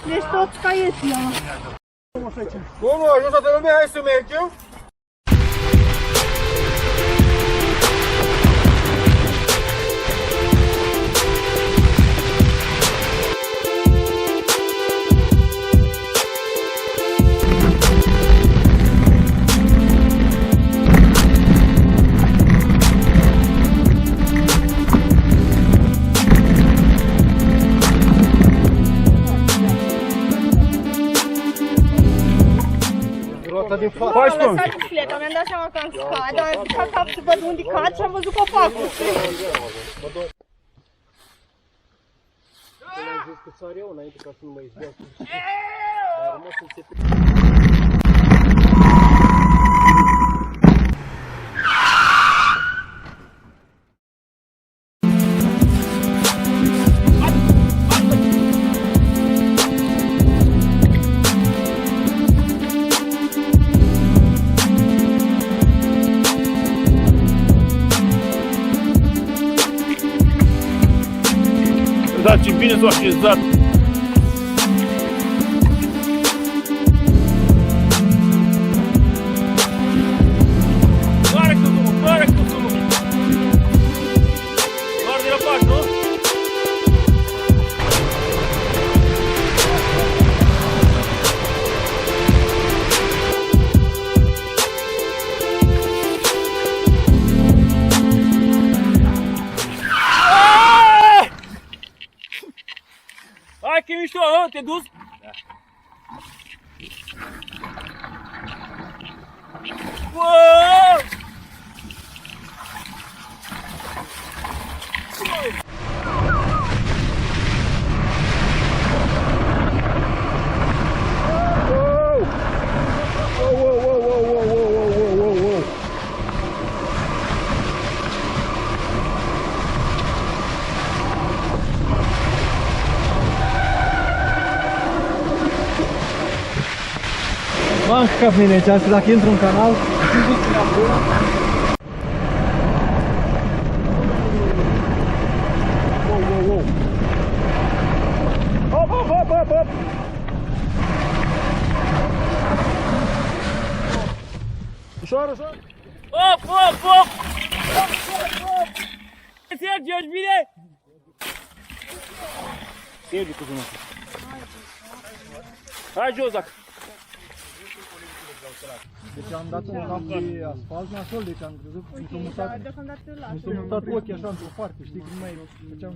Deci toți caieții ăla. Bun, ajuns toată lumea, hai să mergem. Am lăsat bicicleta, mi-am dat seama că am scat, dar am ridicat cap să văd unde cad și am văzut copacul. Am zis că sar eu înainte ca să nu mă izbeau. Dar rămas să se... Da, ce bine s-a așezat! Care căzut, care căzut! Doar de la pași, nu? Hai că e mișto, te-ai dus? Da. Wow! M-am șcat mine aici, că dacă intru în canal, Hop, hop, hop, hop, hop! Ușor, ușor! Hop, hop, hop! Hop, hop, hop! Sergiu, ești bine? Sergiu, cu zână. Hai jos, dacă! deci am dat un cap de asfalt nasol, deci am crezut că mi s-a mutat ochii așa într-o parte, știi, cum mai făceam...